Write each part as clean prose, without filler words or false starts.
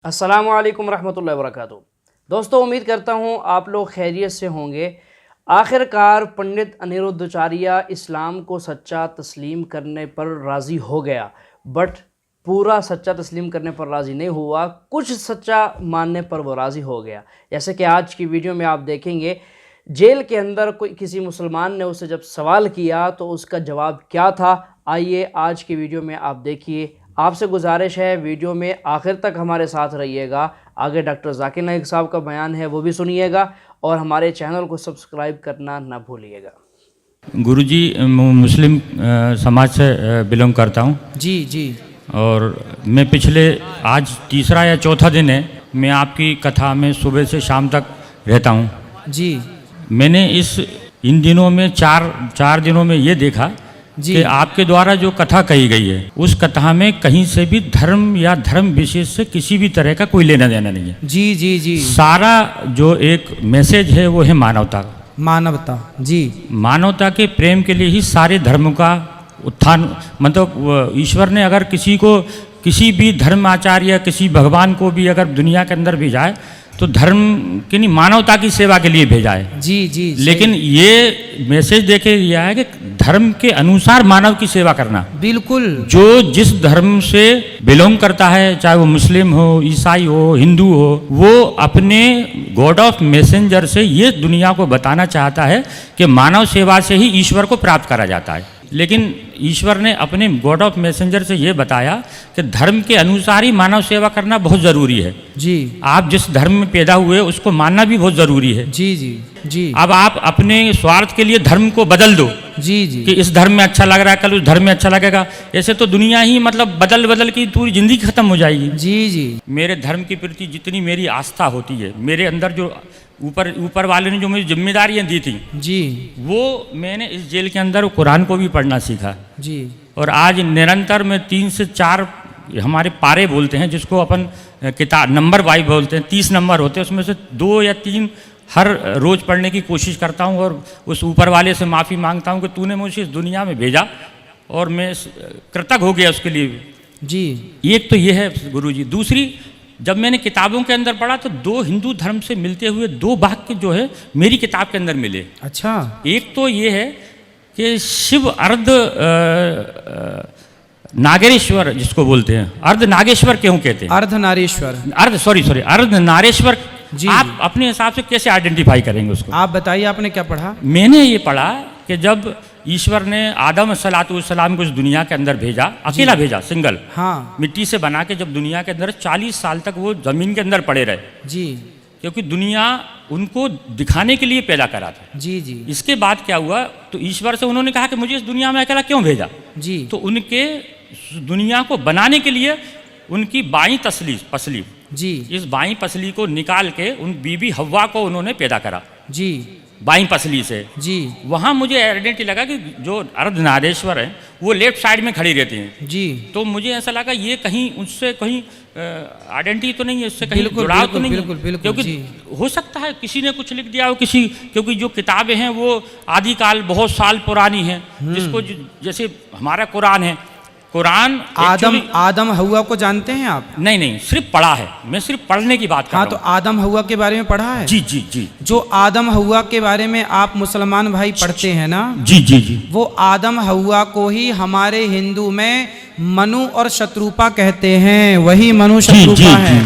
अस्सलामुअलैकुम रहमतुल्लाहि वबरकातुहू। दोस्तों, उम्मीद करता हूँ आप लोग खैरियत से होंगे। आखिरकार पंडित अनिरुद्धाचार्य इस्लाम को सच्चा तस्लीम करने पर राज़ी हो गया, बट पूरा सच्चा तस्लीम करने पर राज़ी नहीं हुआ, कुछ सच्चा मानने पर वो राज़ी हो गया। जैसे कि आज की वीडियो में आप देखेंगे, जेल के अंदर कोई किसी मुसलमान ने उससे जब सवाल किया तो उसका जवाब क्या था। आइए आज की वीडियो में आप देखिए। आपसे गुजारिश है वीडियो में आखिर तक हमारे साथ रहिएगा। आगे डॉक्टर जाकिर नाइक साहब का बयान है वो भी सुनिएगा और हमारे चैनल को सब्सक्राइब करना ना भूलिएगा। गुरुजी, मुस्लिम समाज से बिलोंग करता हूँ। जी। और मैं पिछले आज तीसरा या चौथा दिन है मैं आपकी कथा में सुबह से शाम तक रहता हूँ। जी। मैंने इन दिनों में चार दिनों में ये देखा कि आपके द्वारा जो कथा कही गई है उस कथा में कहीं से भी धर्म या धर्म विशेष से किसी भी तरह का कोई लेना देना नहीं है। जी। सारा जो एक मैसेज है वो है मानवता। जी। मानवता के प्रेम के लिए ही सारे धर्मों का उत्थान, मतलब ईश्वर ने अगर किसी को किसी भी धर्म आचार्य या किसी भगवान को भी अगर दुनिया के अंदर भेजा है तो धर्म की नहीं, मानवता की सेवा के लिए भेजा है। जी। लेकिन ये मैसेज देके दिया है कि धर्म के अनुसार मानव की सेवा करना। बिल्कुल। जो जिस धर्म से बिलोंग करता है, चाहे वो मुस्लिम हो, ईसाई हो, हिंदू हो, वो अपने गॉड ऑफ मैसेंजर से ये दुनिया को बताना चाहता है कि मानव सेवा से ही ईश्वर को प्राप्त करा जाता है। लेकिन ईश्वर ने अपने गॉड ऑफ मैसेंजर से ये बताया कि धर्म के अनुसार ही मानव सेवा करना बहुत ज़रूरी है। जी। आप जिस धर्म में पैदा हुए उसको मानना भी बहुत ज़रूरी है। जी। अब आप अपने स्वार्थ के लिए धर्म को बदल दो। जी। कि इस धर्म में अच्छा लग रहा है, कल उस धर्म में अच्छा लगेगा, ऐसे तो दुनिया ही मतलब बदल की पूरी जिंदगी खत्म हो जाएगी। जी। मेरे धर्म के प्रति जितनी मेरी आस्था होती है, मेरे अंदर जो ऊपर वाले ने जो मुझे जिम्मेदारियां दी थी, जी, वो मैंने इस जेल के अंदर कुरान को भी पढ़ना सीखा। जी। और आज निरंतर में 3 से 4 हमारे पारे बोलते हैं, जिसको अपन किताब नंबर वाइज बोलते हैं, 30 नंबर होते हैं, उसमें से 2 या 3 हर रोज़ पढ़ने की कोशिश करता हूँ और उस ऊपर वाले से माफ़ी मांगता हूँ कि तूने मुझे इस दुनिया में भेजा और मैं कृतज्ञ हो गया उसके लिए। जी। एक तो ये है गुरुजी। दूसरी, जब मैंने किताबों के अंदर पढ़ा तो 2 हिंदू धर्म से मिलते हुए 2 वाक्य जो है मेरी किताब के अंदर मिले। अच्छा। एक तो ये है कि शिव अर्ध नागेश्वर जिसको बोलते हैं, अर्ध नागेश्वर क्यों कहते हैं? अर्ध नारेश्वर। आप अपने हिसाब से कैसे आइडेंटिफाई करेंगे उसको? आप बताइए, आपने क्या पढ़ा? मैंने ये पढ़ा कि जब ईश्वर ने आदम सलाम को इस दुनिया के अंदर भेजा, अकेला भेजा, सिंगल, हाँ, मिट्टी से बना के, जब दुनिया के अंदर 40 साल तक वो जमीन के अंदर पड़े रहे। जी। क्योंकि दुनिया उनको दिखाने के लिए पैदा करा था। जी। इसके बाद क्या हुआ, तो ईश्वर से उन्होंने कहा कि मुझे इस दुनिया में अकेला क्यों भेजा? जी। तो उनके दुनिया को बनाने के लिए उनकी बाईं पसली, जी, इस बाईं पसली को निकाल के उन बीबी हव्वा को उन्होंने पैदा करा। जी। बाईं पसली से। जी। वहाँ मुझे आइडेंटिटी लगा कि जो अर्धनारेश्वर है वो लेफ्ट साइड में खड़ी रहती हैं। जी। तो मुझे ऐसा लगा ये कहीं उससे कहीं आइडेंटिटी तो नहीं है, उससे कहीं जुड़ाव तो नहीं है, क्योंकि हो सकता है किसी ने कुछ लिख दिया हो क्योंकि जो किताबें हैं वो आदिकाल बहुत साल पुरानी हैं, जिसको जैसे हमारा कुरान है, कुरान आदम हव्वा को जानते हैं आप? नहीं, सिर्फ पढ़ा है, मैं सिर्फ पढ़ने की बात कर रहा हूं। तो आदम हव्वा के बारे में पढ़ा है? जी। जो आदम हव्वा के बारे में आप मुसलमान भाई पढ़ते हैं ना? जी। वो आदम हव्वा को ही हमारे हिंदू में मनु और शत्रुपा कहते हैं। वही मनु शत्रुपा है।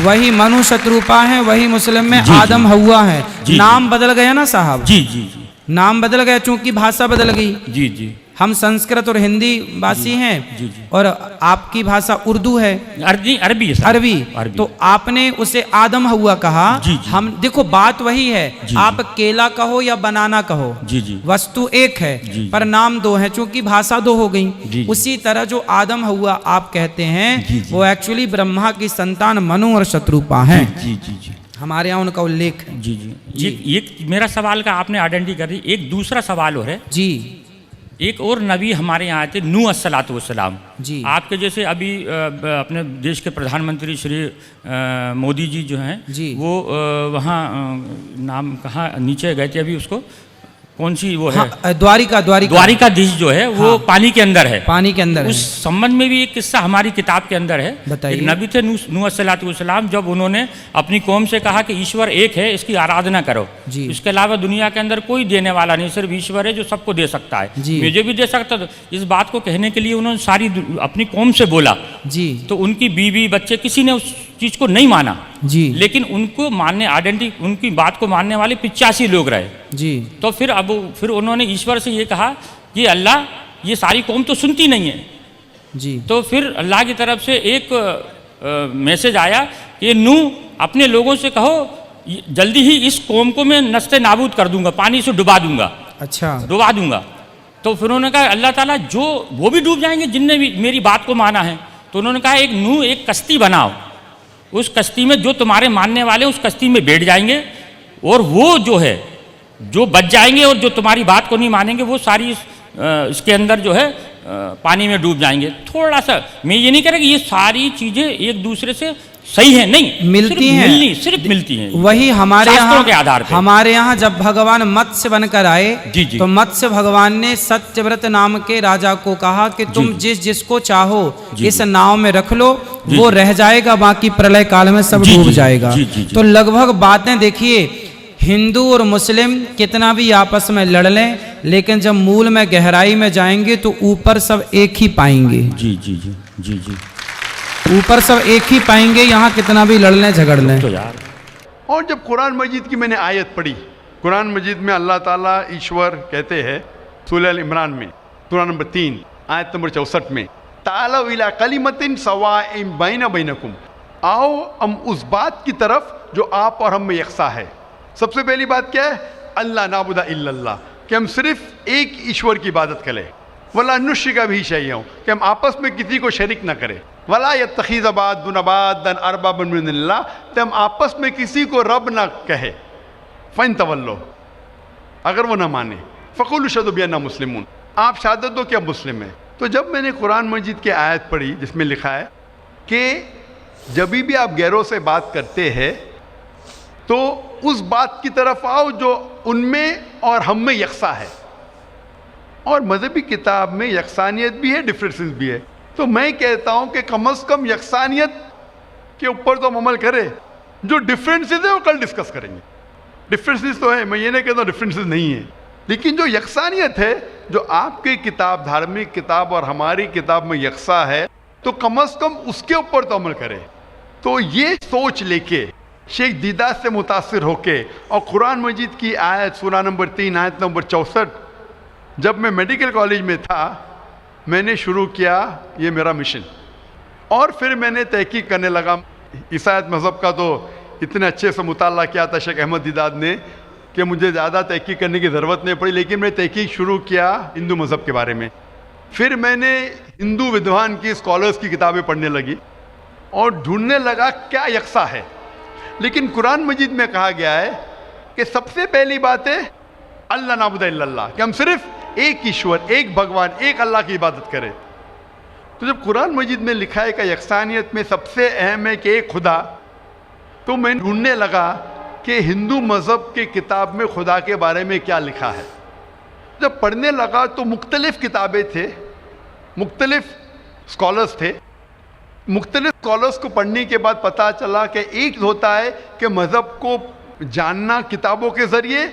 वही मनु शत्रुपा है, वही मुस्लिम में आदम हव्वा है। नाम बदल गया ना साहब? जी। नाम बदल गया चूंकि भाषा बदल गई। जी। हम संस्कृत और हिंदी भाषी हैं। जी। और आपकी भाषा उर्दू है, अरबी। तो आपने उसे आदम हव्वा कहा। जी। हम देखो बात वही है। जी। आप केला कहो या बनाना कहो, जी, वस्तु एक है। जी। पर नाम 2 है, चूंकि भाषा 2 हो गई। उसी तरह जो आदम हव्वा आप कहते हैं, वो एक्चुअली ब्रह्मा की संतान मनु और शत्रुपा है। जी। हमारे यहाँ उनका उल्लेख है। जी। एक मेरा सवाल का आपने आइडेंटिटी कर दी। एक दूसरा सवाल और है। जी। एक और नबी हमारे यहाँ आए थे, नूह अस्सलातु वस्सलाम। जी। आपके जैसे अभी अपने देश के प्रधानमंत्री श्री मोदी जी जो हैं, वो वहाँ नाम कहाँ नीचे गए थे अभी, उसको कौन सी वो है, हाँ, द्वारिका द्वारिकाधीश जो है वो पानी के अंदर है। पानी के अंदर उस संबंध में भी एक किस्सा हमारी किताब के अंदर है। बताइए। एक नबी थे नूह अलैहिस्सलाम, जब उन्होंने अपनी कौम से कहा कि ईश्वर एक है, इसकी आराधना करो, जी। इसके अलावा दुनिया के अंदर कोई देने वाला नहीं, सिर्फ ईश्वर है जो सबको दे सकता है, जी। मुझे भी दे सकता। तो इस बात को कहने के लिए उन्होंने सारी अपनी कौम से बोला जी। तो उनकी बीवी बच्चे किसी ने उस चीज को नहीं माना जी। लेकिन उनको मानने उनकी बात को मानने वाले 85 लोग रहे जी। तो फिर उन्होंने ईश्वर से ये कहा कि अल्लाह ये सारी कौम तो सुनती नहीं है। जी। तो फिर अल्लाह की तरफ से एक मैसेज आया कि नूह अपने लोगों से कहो जल्दी ही इस कौम को मैं नस्ते नाबूद कर दूंगा, पानी से डुबा दूंगा, अच्छा, डुबा दूंगा। तो फिर उन्होंने कहा अल्लाह ताला जो वो भी डूब जाएंगे जिनने भी मेरी बात को माना है। तो उन्होंने कहा एक नूह एक कश्ती बनाओ, उस कश्ती में जो तुम्हारे मानने वाले उस कश्ती में बैठ जाएंगे और वो जो है जो बच जाएंगे और जो तुम्हारी बात को नहीं मानेंगे वो सारी इसके अंदर जो है पानी में डूब जाएंगे। थोड़ा सा मैं ये नहीं कह रहा कि ये सारी चीजें एक दूसरे से सही है, नहीं मिलती हैं, सिर्फ मिलती हैं। वही हमारे यहाँ के आधार पे हमारे यहाँ जब भगवान मत्स्य बनकर आए जी जी। तो मत्स्य भगवान ने सत्यव्रत नाम के राजा को कहा कि तुम जिसको चाहो इस नाव में रख लो, वो रह जाएगा, बाकी प्रलय काल में सब डूब जाएगा। तो लगभग बातें देखिए, हिंदू और मुस्लिम कितना भी आपस में लड़ लें लेकिन जब मूल में गहराई में जाएंगे तो ऊपर सब एक ही पाएंगे। जी जी जी जी जी, ऊपर सब एक ही पाएंगे, यहाँ कितना भी लड़ लें झगड़ लें। तो यार और जब कुरान मजीद की मैंने आयत पढ़ी, कुरान मजीद में अल्लाह ताला ईश्वर कहते हैं सूरह अल इमरान में सूरह नंबर 3 आयत नंबर 64 में, तालौ इला कलिमतिन सवाइम बैना बैनकुम, आओ हम उस बात की तरफ जो आप और हम में यकसा है। सबसे पहली बात क्या है? अल्लाह नाबुदा इल्लल्लाह, कि हम सिर्फ एक ईश्वर की इबादत करें। वला नुश्रिका भी शैय्यन, कि हम आपस में किसी को शरीक न करें। वला यत्तखिज़ बादुन बादन अरबाबन मिनल्लाह, तो हम आपस में किसी को रब ना कहे। फ़इन तवल्लो, अगर वो ना माने, फ़क़ूलू अशहदु बिअन्ना मुस्लिमून, आप शहादत दो कि आप मुस्लिम हैं। तो जब मैंने कुरान मजीद की आयत पढ़ी जिसमें लिखा है कि जब भी आप गैरों से बात करते हैं तो उस बात की तरफ आओ जो उनमें और हम में यकसा है, और मजहबी किताब में यकसानियत भी है, डिफरेंसेस भी है। तो मैं कहता हूं कि कम से कम यकसानियत के ऊपर तो हम अमल करें, जो डिफरेंसेस है वो कल डिस्कस करेंगे। डिफरेंसेस तो है, मैं ये नहीं कहता डिफरेंसेस नहीं है, लेकिन जो यकसानियत है, जो आपकी किताब धार्मिक किताब और हमारी किताब में यकसा है, तो कम से कम उसके ऊपर तो अमल करें। तो ये सोच लेके शेख दीदार से मुतासिर होके और कुरान मजीद की आयत सूरह नंबर 3 आयत नंबर 64, जब मैं मेडिकल कॉलेज में था मैंने शुरू किया ये मेरा मिशन, और फिर मैंने तहकीक करने लगा। ईसाईयत मज़हब का तो इतने अच्छे से मुताला किया था शेख अहमद दीदार ने कि मुझे ज़्यादा तहकीक करने की ज़रूरत नहीं पड़ी, लेकिन मैं तहकीक शुरू किया हिंदू मज़हब के बारे में। फिर मैंने हिंदू विद्वान की स्कॉलर्स की किताबें पढ़ने लगी और ढूंढने लगा क्या यकसा है। लेकिन कुरान मजीद में कहा गया है कि सबसे पहली बात है अल्लाह नाबुदा इल्लल्लाह, कि हम सिर्फ एक ईश्वर, एक भगवान, एक अल्लाह की इबादत करें। तो जब कुरान मजीद में लिखा है कि यकसानियत में सबसे अहम है कि एक खुदा, तो मैं ढूंढने लगा कि हिंदू मज़हब की किताब में खुदा के बारे में क्या लिखा है। जब पढ़ने लगा तो मुख्तलिफ किताबें थे, मुख्तलिफ स्कॉलर्स थे। मुख्तलिफ स्कॉलर्स को पढ़ने के बाद पता चला कि एक होता है कि मज़हब को जानना किताबों के ज़रिए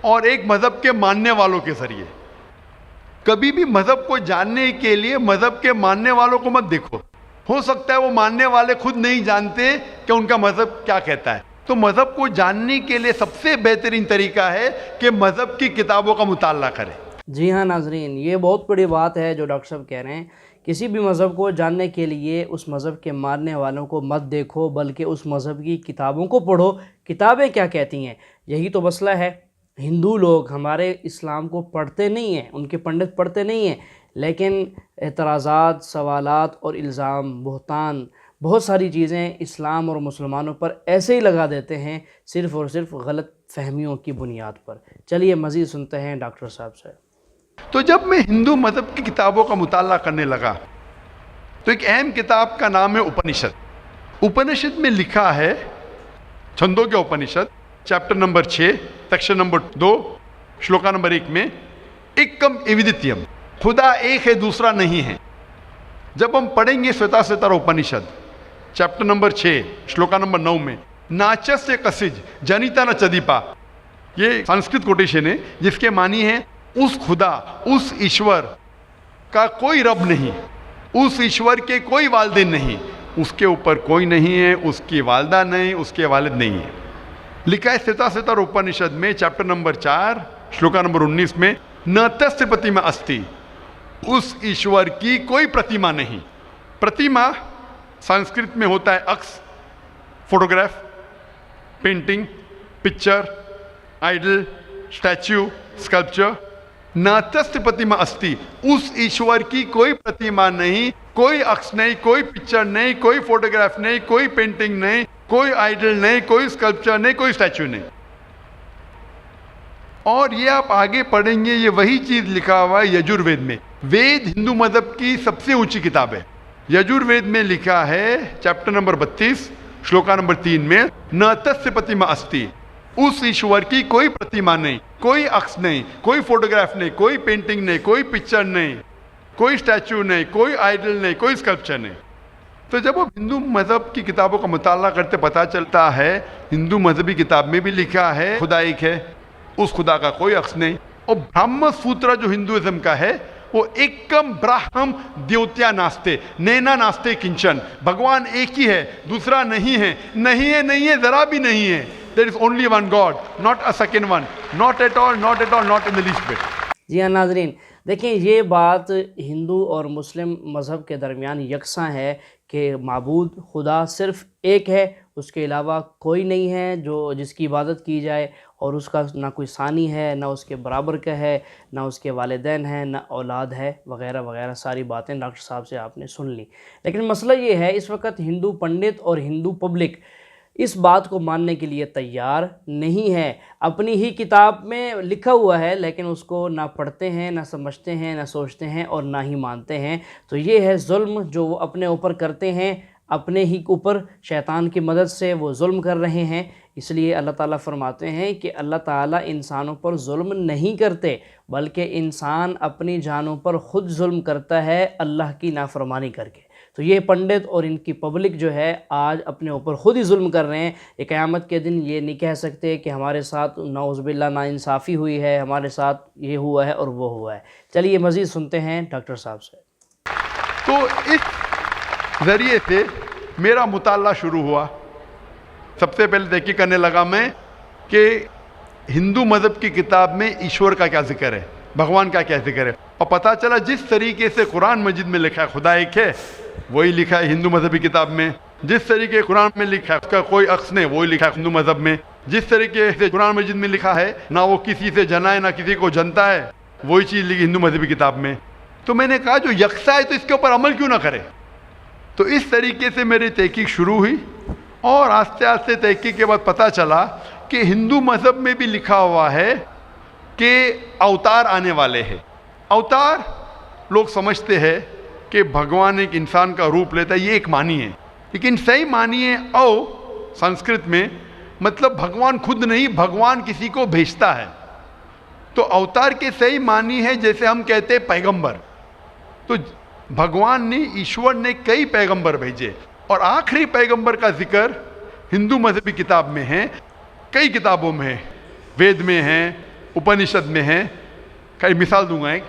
और एक मज़हब के मानने वालों के ज़रिए। कभी भी मज़हब को जानने के लिए मज़हब के मानने वालों को मत देखो, हो सकता है वो मानने वाले खुद नहीं जानते कि उनका मज़हब क्या कहता है। तो मज़हब को जानने के लिए सबसे बेहतरीन तरीका है कि मज़हब की किताबों का मुताला करें। जी हाँ नाजरीन, ये बहुत बड़ी बात है जो डॉक्टर साहब कह रहे हैं। किसी भी मज़हब को जानने के लिए उस मज़हब के मानने वालों को मत देखो, बल्कि उस मज़हब की किताबों को पढ़ो, किताबें क्या कहती हैं। यही तो मसला है, हिंदू लोग हमारे इस्लाम को पढ़ते नहीं हैं, उनके पंडित पढ़ते नहीं हैं, लेकिन एतराज़ात, सवालात और इल्ज़ाम, बहतान, बहुत सारी चीज़ें इस्लाम और मुसलमानों पर ऐसे ही लगा देते हैं, सिर्फ़ और सिर्फ गलत फहमियों की बुनियाद पर। चलिए मज़ीद सुनते हैं डॉक्टर साहब से। तो जब मैं हिंदू मज़हब की किताबों का मुताला करने लगा तो एक अहम किताब का नाम है उपनिषद। उपनिषद में लिखा है, छंदों के Upanishad, chapter number 6 section number 2, shloka number 1 में, एकम एविदित्यम, खुदा एक है दूसरा नहीं है। जब हम पढ़ेंगे श्वेताश्वेतर उपनिषद चैप्टर नंबर 6 श्लोका नंबर 9 में, नाचस्य कसिज जनिता न चदीपा, ये संस्कृत कोटेशन है जिसके मानी है उस खुदा, उस ईश्वर का कोई रब नहीं, उस ईश्वर के कोई वालिदैन नहीं, उसके ऊपर कोई नहीं है, उसकी वालदा नहीं, उसके वालिद नहीं है। लिखा है श्वेताश्वेतर उपनिषद में चैप्टर नंबर 4 श्लोका नंबर 19 में, न तस्य प्रतिमा अस्ति, उस ईश्वर की कोई प्रतिमा नहीं। प्रतिमा संस्कृत में होता है अक्स, photograph, painting, picture, idol, statue, sculpture. न तस्य प्रतिमा अस्ति, उस ईश्वर की कोई प्रतिमा नहीं, कोई अक्स नहीं, कोई पिक्चर नहीं, कोई फोटोग्राफ नहीं, कोई पेंटिंग नहीं, कोई आइडल नहीं, कोई स्कल्पचर नहीं, कोई स्टैच्यू नहीं। और ये आप आगे पढ़ेंगे, ये वही चीज लिखा हुआ है यजुर्वेद में। वेद हिंदू मजहब की सबसे ऊंची किताब है। यजुर्वेद में लिखा है चैप्टर नंबर 32 श्लोका नंबर 3 में, न तस्य प्रतिमा अस्ति, उस ईश्वर की कोई प्रतिमा नहीं, कोई अक्स नहीं, कोई फोटोग्राफ नहीं, कोई पेंटिंग नहीं, कोई पिक्चर नहीं, कोई स्टैच्यू नहीं, कोई आइडल नहीं, कोई स्कल्पचर नहीं। तो जब आप हिंदू मजहब की किताबों का मुताला करते पता चलता है हिंदू मजहबी किताब में भी लिखा है खुदा एक है, उस खुदा का कोई अक्स नहीं। और ब्राह्म सूत्र जो हिंदुइज्म का है वो एकम ब्राह्म द्योत्या नास्ते नैना नास्ते किंचन, भगवान एक ही है, दूसरा नहीं है, नहीं है, नहीं है, जरा भी नहीं है। There is only one God, not a second one, not at all, not at all, not in the least bit. जी हाँ नाजरीन, देखें ये बात हिंदू और मुस्लिम मज़हब के दरमियान यकसा है कि माबूद खुदा सिर्फ़ एक है, उसके अलावा कोई नहीं है जो जिसकी इबादत की जाए, और उसका ना कोई सानी है, ना उसके बराबर का है, ना उसके वालिदैन हैं, ना औलाद है, वगैरह वगैरह सारी बातें डॉक्टर साहब से आपने सुन ली। लेकिन मसला ये है, इस वक्त हिंदू पंडित और हिंदू पब्लिक इस बात को मानने के लिए तैयार नहीं है। अपनी ही किताब में लिखा हुआ है लेकिन उसको ना पढ़ते हैं, ना समझते हैं, ना सोचते हैं और ना ही मानते हैं। तो ये है जुल्म जो वो अपने ऊपर करते हैं, अपने ही ऊपर शैतान की मदद से वो जुल्म कर रहे हैं। इसलिए अल्लाह ताला फरमाते हैं कि अल्लाह ताला इंसानों पर जुल्म नहीं करते, बल्कि इंसान अपनी जानों पर ख़ुद जुल्म करता है अल्लाह की नाफरमानी करके। तो ये पंडित और इनकी पब्लिक जो है आज अपने ऊपर ख़ुद ही जुल्म कर रहे हैं। ये क़यामत के दिन ये नहीं कह सकते कि हमारे साथ नाउज़ुबिल्लाह नाइंसाफ़ी हुई है, हमारे साथ ये हुआ है और वो हुआ है। चलिए मज़ीद सुनते हैं डॉक्टर साहब से। तो इस ज़रिए से मेरा मुताला शुरू हुआ। सबसे पहले तहक़ीक़ करने लगा मैं कि हिंदू मज़हब की किताब में ईश्वर का क्या जिक्र है, भगवान का क्या जिक्र है। और पता चला जिस तरीके से कुरान मजीद में लिखा है खुदा एक है, वही लिखा है हिंदू मज़हबी किताब में। जिस तरीके कुरान में लिखा है उसका कोई अक्स नहीं, वही लिखा है हिंदू मज़हब में। जिस तरीके से कुरान मजीद में लिखा है ना वो किसी से जनाए ना किसी को जनता है, वही चीज़ लिखी हिंदू मज़हबी किताब में। तो मैंने कहा जो यकसा है तो इसके ऊपर अमल क्यों ना करे। तो इस तरीके से मेरी तहक़ीक़ शुरू हुई और आस्ते आस्ते तहक़ीक़ के बाद पता चला कि हिंदू मज़हब में भी लिखा हुआ है कि अवतार आने वाले हैं। अवतार लोग समझते हैं कि भगवान एक इंसान का रूप लेता है, ये एक मानी है, लेकिन सही मानी है संस्कृत में मतलब भगवान खुद नहीं, भगवान किसी को भेजता है। तो अवतार के सही मानी है जैसे हम कहते हैं पैगंबर। तो भगवान ने, ईश्वर ने कई पैगंबर भेजे और आखिरी पैगंबर का जिक्र हिंदू मज़हबी किताब में है, कई किताबों में है, वेद में है, उपनिषद में है। कई मिसाल दूंगा एक,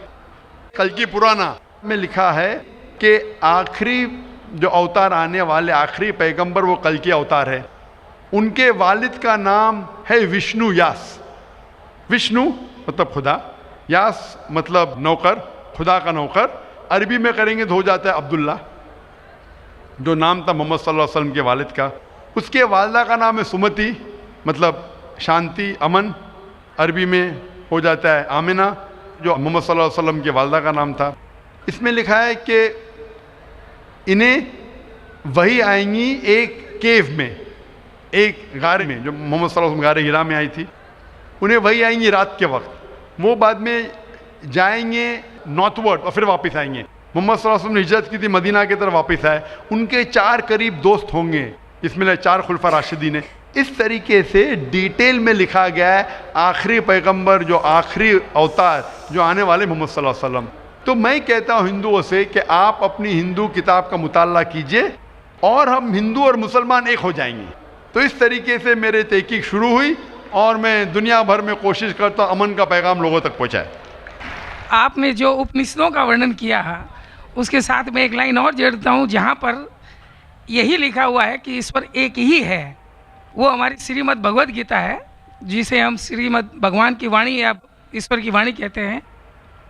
कल्कि पुराना में लिखा है कि आखिरी जो अवतार आने वाले आखिरी पैगंबर वो कल्कि अवतार है। उनके वालिद का नाम है विष्णु यास। विष्णु मतलब खुदा, यास मतलब नौकर, खुदा का नौकर। अरबी में करेंगे तो हो जाता है अब्दुल्ला, जो नाम था मोहम्मद सल्लल्लाहु अलैहि वसल्लम के वालिद का। उसके वालिदा का नाम है सुमति, मतलब शांति, अमन। अरबी में हो जाता है आमिना, जो मोहम्मद सल्लल्लाहु अलैहि वसल्लम के वालिदा का नाम था। इसमें लिखा है कि इन्हें वही आएंगी एक केव में, एक गारे में, जो मोहम्मद सल्लल्लाहु अलैहि वसल्लम गारे हिरा में आई थी। उन्हें वही आएंगी रात के वक्त, वो बाद में जाएंगे नॉर्थवर्ड और फिर वापस आएंगे। मोहम्मद सल्लल्लाहु अलैहि वसल्लम ने हिजरत की थी, मदीना की तरफ वापस आए। उनके 4 करीब दोस्त होंगे, इसमें 4 खुलफा राशिदीन है। इस तरीके से डिटेल में लिखा गया है आखिरी पैगंबर, जो आखिरी अवतार जो आने वाले मोहम्मद सल्लल्लाहु अलैहि वसल्लम। तो मैं कहता हूँ हिंदुओं से कि आप अपनी हिंदू किताब का मुताला कीजिए और हम हिंदू और मुसलमान एक हो जाएंगे। तो इस तरीके से मेरे तहकीक शुरू हुई और मैं दुनिया भर में कोशिश करता हूँ अमन का पैगाम लोगों तक पहुँचाए। आपने जो उपनिषदों का वर्णन किया है उसके साथ में एक लाइन और जोड़ता हूँ, जहाँ पर यही लिखा हुआ है कि ईश्वर एक ही है। वो हमारी श्रीमद् भगवद गीता है, जिसे हम श्रीमद् भगवान की वाणी या ईश्वर की वाणी कहते हैं।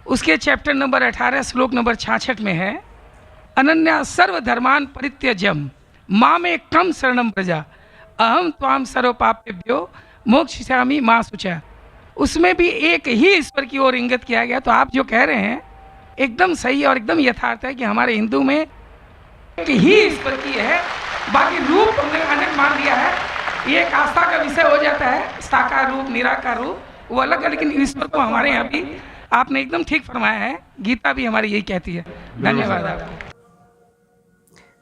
उसके चैप्टर नंबर 18 श्लोक नंबर 66 में है, अनन्या सर्वधर्मान परित्यज्यम मामे कम शरणम प्रजा अहम त्वाम सर्व पापेभ्यो मोक्षयिष्यामि मा शुचा। उसमें भी एक ही ईश्वर की ओर इंगित किया गया। तो आप जो कह रहे हैं एकदम सही और एकदम यथार्थ है कि हमारे हिंदू में एक ही ईश्वर की है, बाकी रूप हमने अनेक मान लिया है। ये एक आस्था का विषय हो जाता है, साकार रूप निराकार रूप वो अलग है, लेकिन ईश्वर को हमारे यहाँ भी आपने एकदम ठीक फरमाया है। गीता भी हमारी यही कहती है। धन्यवाद आपको।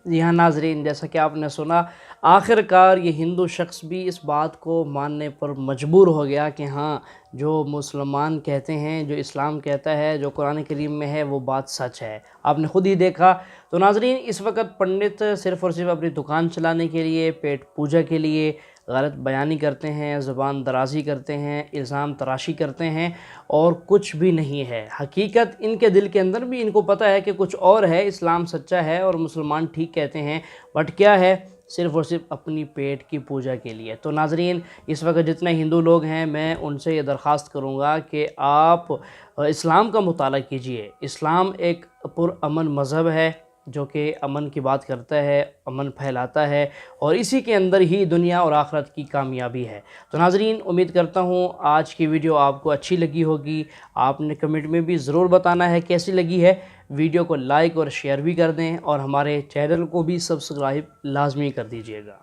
जी हाँ नाजरीन, जैसा कि आपने सुना, आखिरकार ये हिंदू शख्स भी इस बात को मानने पर मजबूर हो गया कि हाँ, जो मुसलमान कहते हैं, जो इस्लाम कहता है, जो कुरान करीम में है, वो बात सच है। आपने ख़ुद ही देखा। तो नाजरीन, इस वक्त पंडित सिर्फ़ और सिर्फ अपनी दुकान चलाने के लिए, पेट पूजा के लिए गलत बयानी करते हैं, ज़ुबान दराज़ी करते हैं, इल्ज़ाम तराशी करते हैं और कुछ भी नहीं है। हकीकत इनके दिल के अंदर भी इनको पता है कि कुछ और है, इस्लाम सच्चा है और मुसलमान ठीक कहते हैं, बट क्या है, सिर्फ़ और सिर्फ अपनी पेट की पूजा के लिए। तो नाजरीन, इस वक्त जितने हिंदू लोग हैं, मैं उनसे ये दरख्वास्त करूँगा कि आप इस्लाम का मुताला कीजिए। इस्लाम एक पुरअमन मज़हब है जो कि अमन की बात करता है, अमन फैलाता है और इसी के अंदर ही दुनिया और आखिरत की कामयाबी है। तो नाजरीन, उम्मीद करता हूँ आज की वीडियो आपको अच्छी लगी होगी। आपने कमेंट में भी ज़रूर बताना है कैसी लगी है। वीडियो को लाइक और शेयर भी कर दें और हमारे चैनल को भी सब्सक्राइब लाजमी कर दीजिएगा।